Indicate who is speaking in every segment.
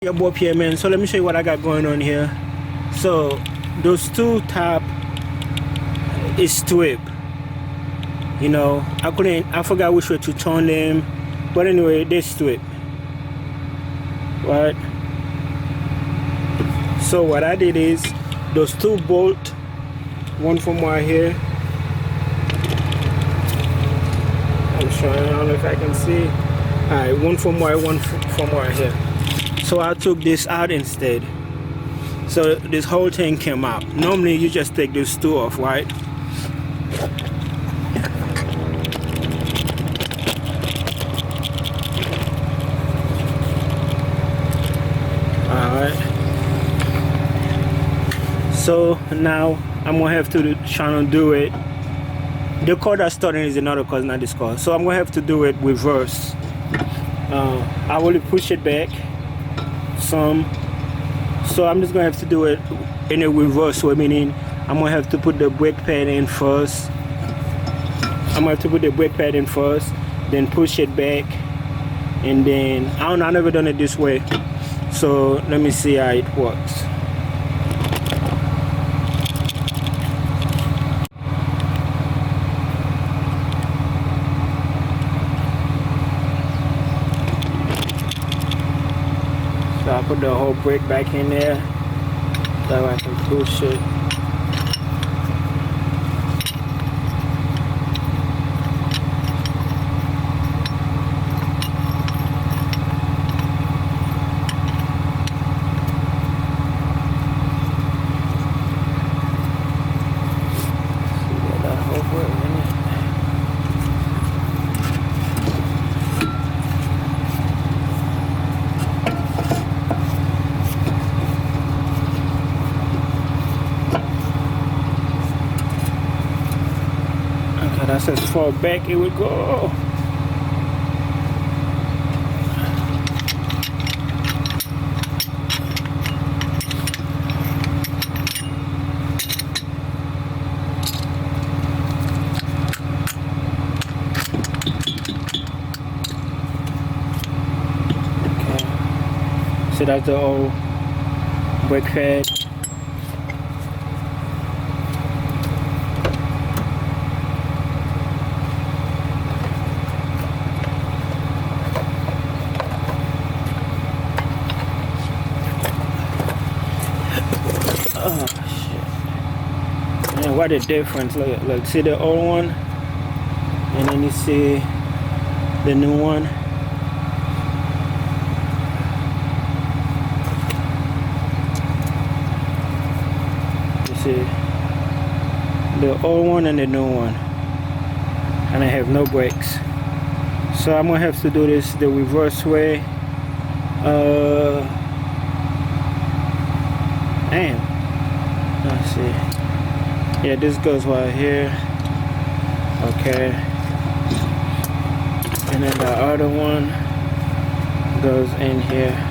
Speaker 1: Your boy here, man. So let me show you what I got going on here. So those two top is strip. You know, I forgot which way to turn them, but anyway, they strip. Right. So what I did is those two bolt, one from right here. I'm showing. I don't know if I can see. All right, one from right, one from right here. So I took this out instead. So this whole thing came out. Normally you just take these two off, right? Alright. So now I'm gonna have to try to do it. The cord that's starting is another cord, not this cord. So I'm gonna have to do it reverse. I will push it back some. So I'm just gonna have to do it in a reverse way, meaning I'm gonna have to put the brake pad in first. Then push it back, and then I've never done it this way. So let me see how it works. So I put the whole brake back in there so I can push it. That's as far back it would go. Okay. So that's the old brake pad. Oh shit! Man, what a difference! Look, see the old one, and then you see the new one. You see the old one and the new one, and I have no brakes. So I'm gonna have to do this the reverse way. Damn. Let's see. Yeah, this goes right here. Okay. And then the other one goes in here.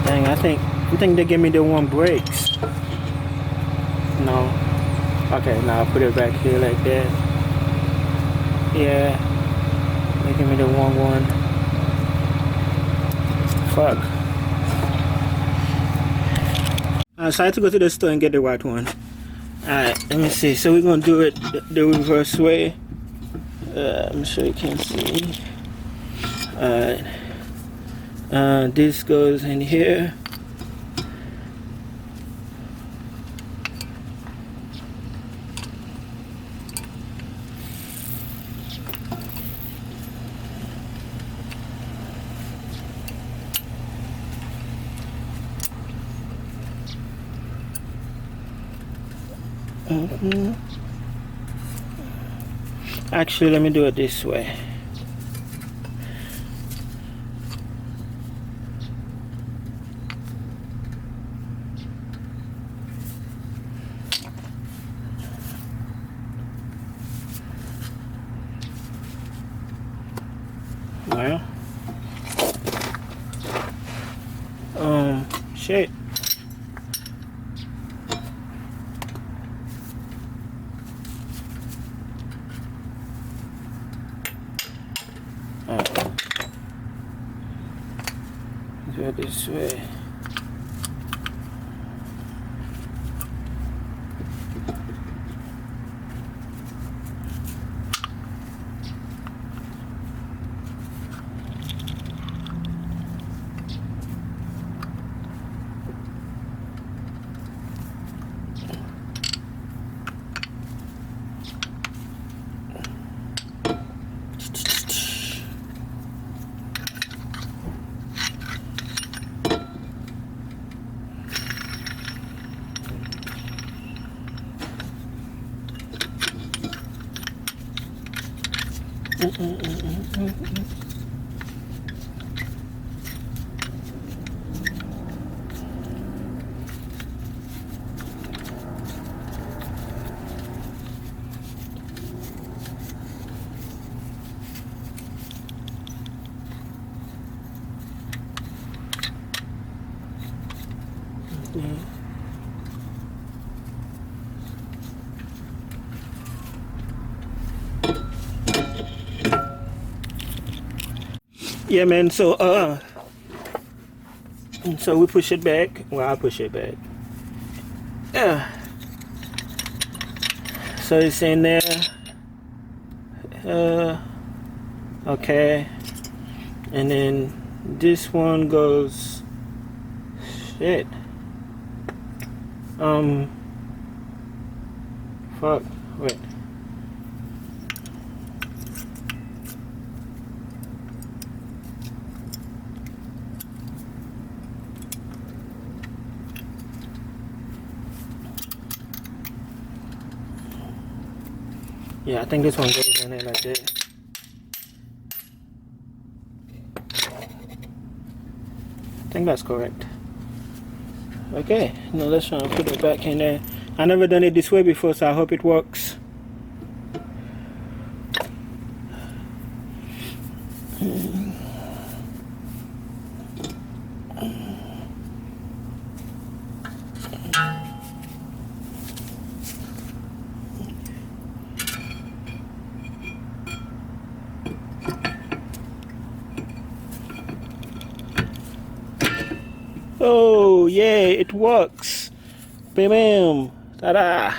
Speaker 1: Dang, I think they give me the one brakes. No. Okay, now I'll put it back here like that. Yeah. They give me the wrong one. Fuck. So I had to go to the store and get the right one. Alright, let me see. So we're gonna do it the reverse way. I'm sure you can see. Alright. This goes in here. Actually, let me do it this way. Well, shit. Do it this way. Yeah, man. So we push it back. Well, I push it back. Yeah. So it's in there. Okay. And then this one goes. Shit. Fuck. Wait. Yeah, I think this one goes in there like that. I think that's correct. Okay, now let's try and put it back in there. I never done it this way before, so I hope it works. Oh yeah, it works. Bam bam. Ta-da.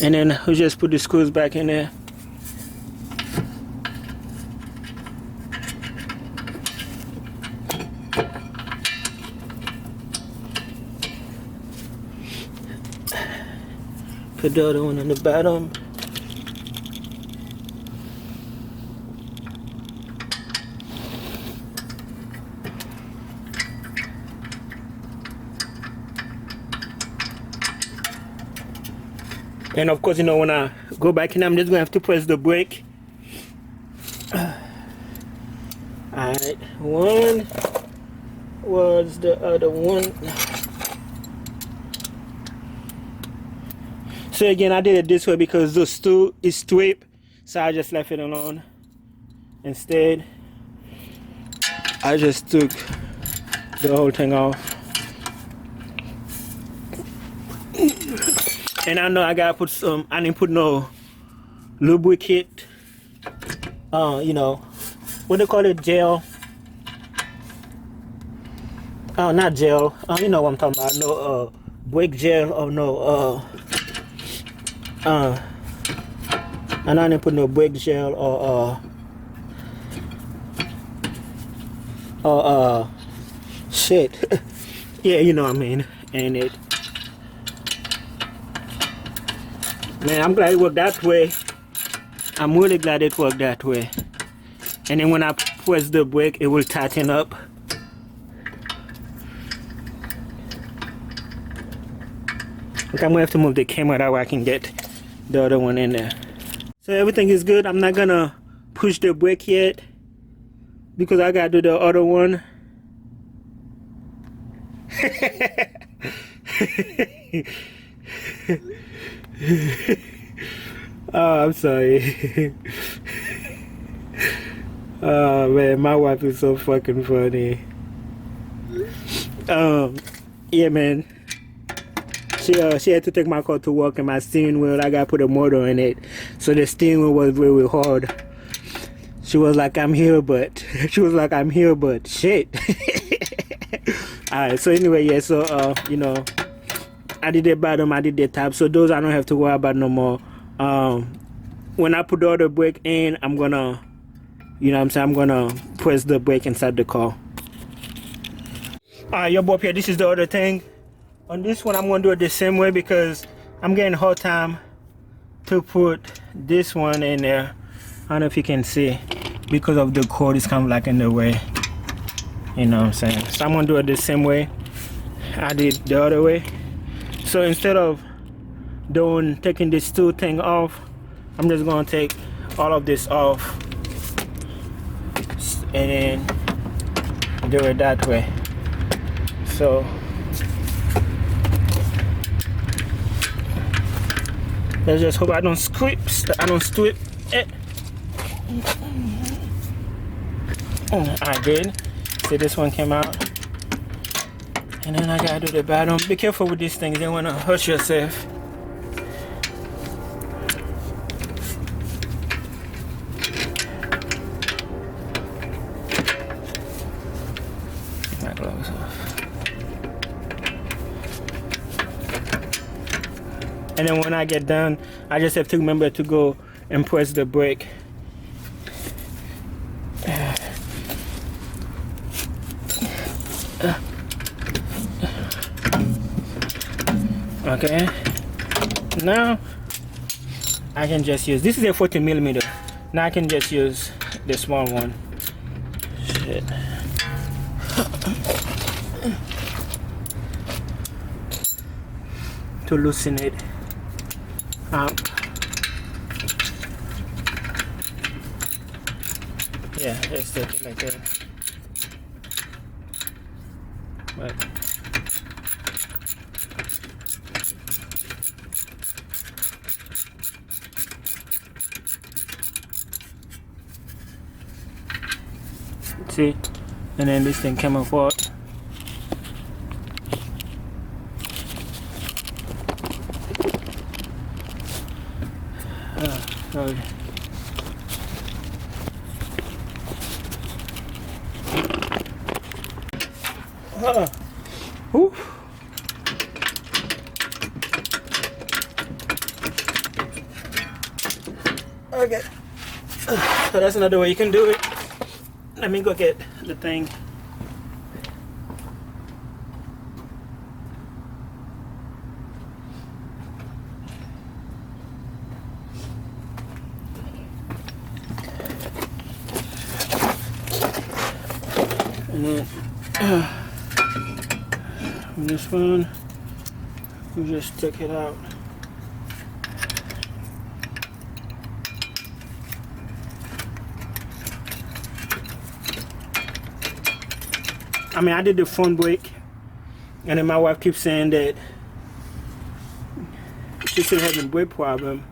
Speaker 1: And then we just put the screws back in there. Put the other one on the bottom. And of course, you know, when I go back in, I'm just gonna have to press the brake. Alright, one was the other one. So again, I did it this way because the stool is straight, so I just left it alone. Instead, I just took the whole thing off. And I know I gotta put some, I didn't put no lubricant, you know, what do they call it, gel? Oh, not gel, you know what I'm talking about, no, brake gel or no, and I didn't put no brake gel or shit. Yeah, you know what I mean, and it, man, I'm glad it worked that way. I'm really glad it worked that way. And then when I press the brake, it will tighten up. Look, I'm gonna have to move the camera that way I can get the other one in there. So everything is good. I'm not gonna push the brake yet because I gotta do the other one. Oh, I'm sorry. Man, my wife is so fucking funny. Yeah, man. She had to take my car to work, and my steering wheel, I gotta put a motor in it, so the steering wheel was really hard. She was like, I'm here, but shit. Alright, so anyway, yeah, so you know, I did the bottom, I did the top, so those I don't have to worry about no more. When I put the other brake in, I'm gonna, you know what I'm saying, I'm gonna press the brake inside the car. Alright, yo, boy, here, this is the other thing. On this one, I'm gonna do it the same way because I'm getting a hard time to put this one in there. I don't know if you can see, because of the cord is kind of like in the way. You know what I'm saying? So I'm gonna do it the same way I did the other way. So instead of taking this two thing off, I'm just gonna take all of this off and then do it that way. So let's just hope I don't strip it. Alright, good. See, this one came out. And then I gotta do the bottom. Be careful with these things, you don't wanna hurt yourself. Take my gloves off. And then when I get done, I just have to remember to go and press the brake. Okay, now I can just use, this is a 40mm. Now I can just use the small one. Shit. To loosen it up. Yeah, let's take it like that. But see, and then this thing came apart. Sorry. Okay, so that's another way you can do it. Let me go get the thing. And then from this one, we just take it out. I mean, I did the front brake, and then my wife keeps saying that she's still having a brake problem.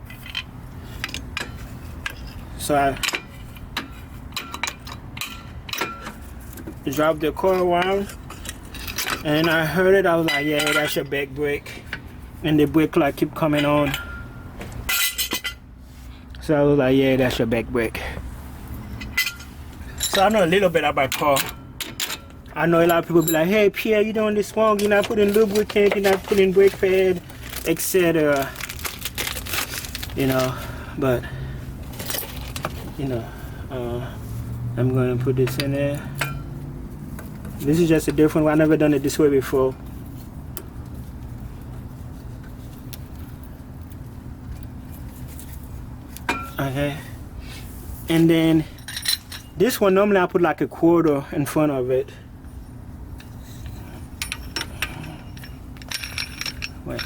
Speaker 1: So I dropped the car around, and I heard it. I was like, yeah, that's your back brake. And the brake light keep coming on. So I was like, yeah, that's your back brake. So I know a little bit about car. I know a lot of people be like, hey Pierre, you're doing this wrong, you're not putting lubricant, you're not putting brake pad, etc. You know, but you know, I'm going to put this in there. This is just a different one. I've never done it this way before. Okay, and then this one, normally I put like a quarter in front of it. Wait.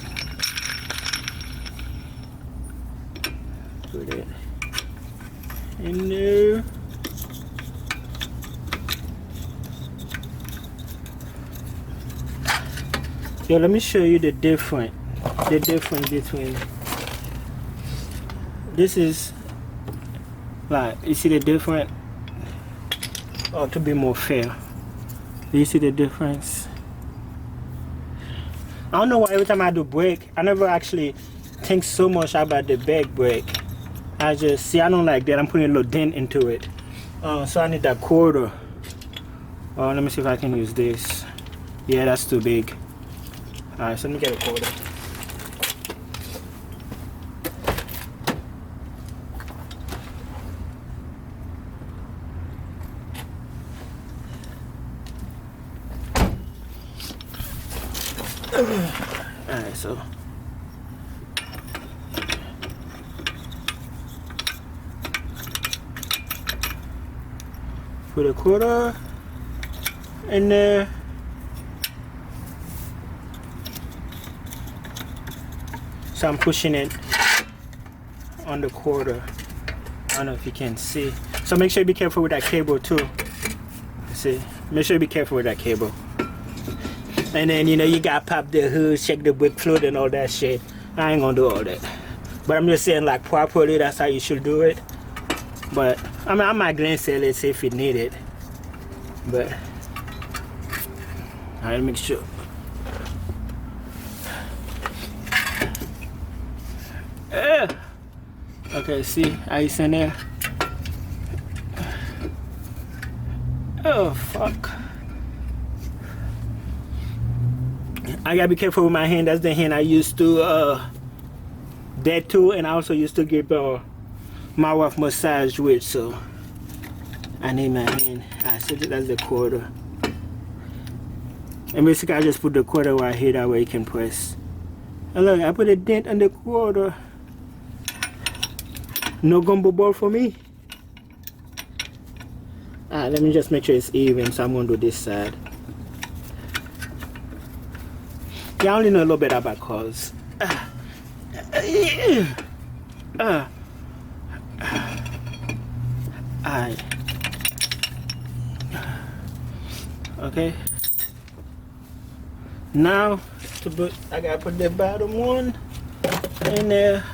Speaker 1: Put it in there. Yo, let me show you the difference between this is like, you see the difference? or to be more fair. Do you see the difference? I don't know why every time I do brake, I never actually think so much about the back brake. I just see, I don't like that. I'm putting a little dent into it. So I need that quarter. Let me see if I can use this. Yeah, that's too big. Alright, so let me get a quarter. Alright, so put a quarter in there. So I'm pushing it on the quarter. I don't know if you can see. So make sure you be careful with that cable too. See, make sure you be careful with that cable. And then, you know, you gotta pop the hood, check the brake fluid and all that shit. I ain't gonna do all that. But I'm just saying, like, properly, that's how you should do it. But, I mean, I might glance at it, see if you need it. But, alright, make sure. Okay, see, ice in there. Oh, fuck. I gotta be careful with my hand. That's the hand I used to that too, and I also used to give my wife massage with, so I need my hand. I said that's the quarter. And basically I just put the quarter right here, that way you can press. And look, I put a dent on the quarter. No gumbo ball for me. Alright, let me just make sure it's even, so I'm gonna do this side. Yeah, I only know a little bit about cars. Alright. Okay. Now, I gotta put the bottom one in there.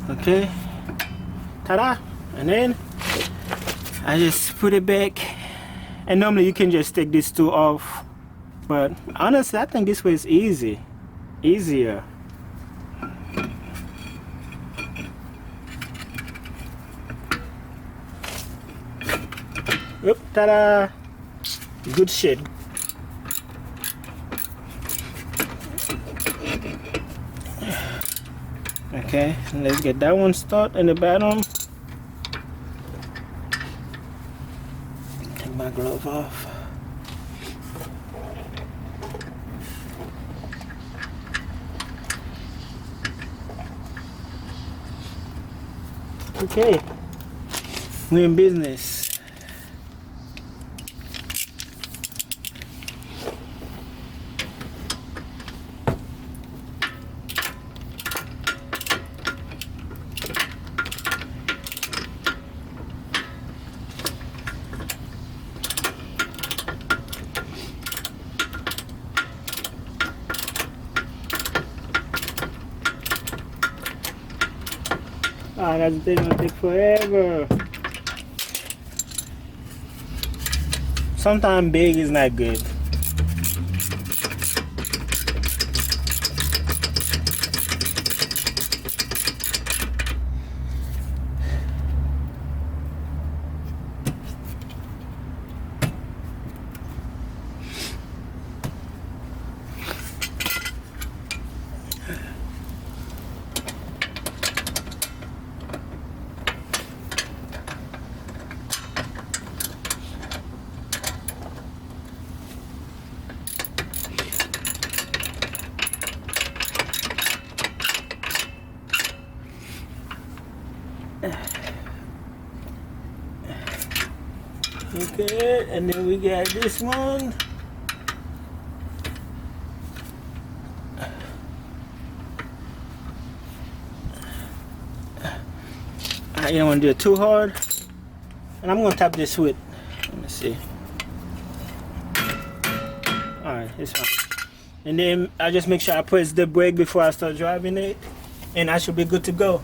Speaker 1: Okay, ta-da, and then I just put it back. And normally you can just take these two off, but honestly I think this way is easier. Oop, ta-da, good shit. Okay, let's get that one started in the bottom. Take my glove off. Okay, we're in business. Ah, that's gonna take forever. Sometimes big is not good. Okay, and then we got this one. You don't want to do it too hard. And I'm going to tap this with, let me see. Alright, it's fine. And then I just make sure I press the brake before I start driving it, and I should be good to go.